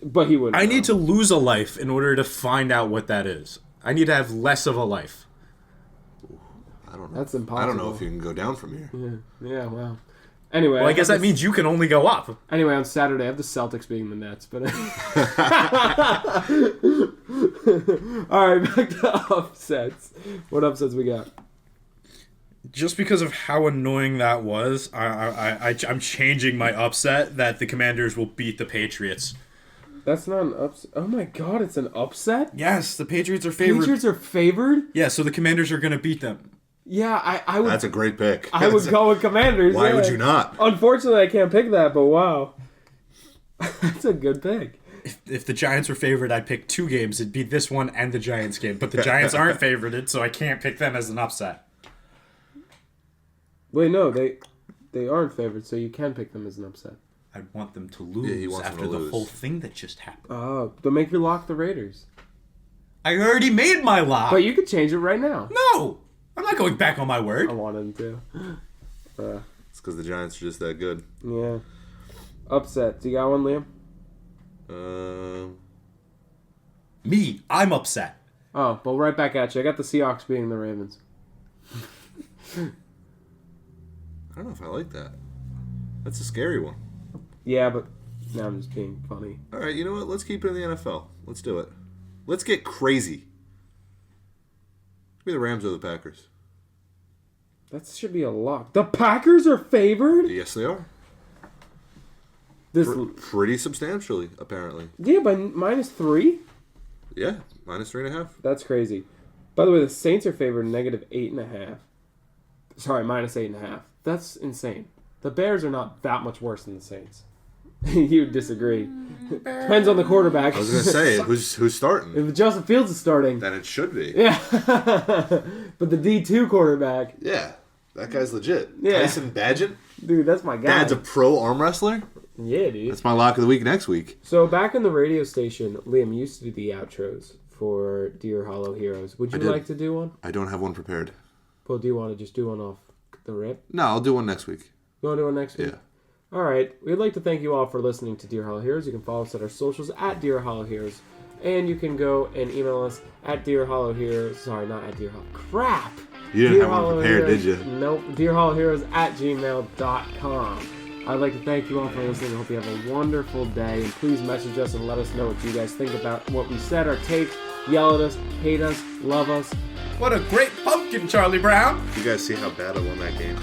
But he wouldn't. I know. need to lose a life in order to find out what that is. I need to have less of a life. I don't know. That's I don't know impossible. if you can go down from here. Yeah, wow. Anyway, Well, I guess that means you can only go up. Anyway, on Saturday, I have the Celtics beating the Nets, but... Alright, back to upsets. What upsets we got? Just because of how annoying that was, I'm changing my upset that the Commanders will beat the Patriots. That's not an upset. Oh my god, it's an upset? Yes, the Patriots are favored. Patriots are favored? Yeah, so the Commanders are going to beat them. Yeah, I would. That's a great pick. I would go with Commanders. Why yeah. would you not? Unfortunately, I can't pick that, but wow. That's a good pick. If the Giants were favored, I'd pick 2 games. It'd be this one and the Giants game. But the Giants aren't favored, so I can't pick them as an upset. Wait, no, they aren't favored, so you can pick them as an upset. I want them to Yeah, he lose wants them after to the lose. whole thing that just happened. Oh, then make your lock the Raiders. I already made my lock. But you could change it right now. No! I'm not going back on my word. I wanted to. It's because the Giants are just that good. Yeah. Upset. Do you got one, Liam? Me, I'm upset. Oh, well, right back at you. I got the Seahawks beating the Ravens. I don't know if I like that. That's a scary one. Yeah, but now I'm just being funny. All right, you know what? Let's keep it in the NFL. Let's do it. Let's get crazy. Be the Rams or the Packers. That should be a lock. The Packers are favored? Yes, they are. This, Pretty substantially, apparently. yeah, by -3? Yeah, -3.5. That's crazy. By the way, the Saints are favored -8.5. Sorry, -8.5. That's insane. The Bears are not that much worse than the Saints. You disagree. Depends on the quarterback. I was gonna say who's starting. If Justin Fields is starting. Then it should be. Yeah. But the D2 quarterback, Yeah, that guy's legit. Yeah. Tyson Badgett. dude, that's my guy. Dad's a pro arm wrestler. Yeah, dude. That's my lock of the week next week. So back in the radio station, Liam used to do the outros for Dear Hollow Heroes. Would you did. like to do one? I don't have one prepared. Well, do you want to just do one off the rip? No, I'll do one next week. You want to do one next week? Yeah. All right. We'd like to thank you all for listening to Dear Hollow Heroes. You can follow us at our socials at Dear Hollow Heroes. And you can go and email us at Dear Hollow Heroes. Sorry, not at Dear Hollow. Crap! You didn't Dear have one Hollow prepared, Heroes- did you? Nope. DearHollowHeroes@gmail.com. I'd like to thank you all for listening. I hope you have a wonderful day. And please message us and let us know what you guys think about what we said, our takes. Yell at us, hate us, love us. What a great pumpkin, Charlie Brown. You guys see how bad I won that game?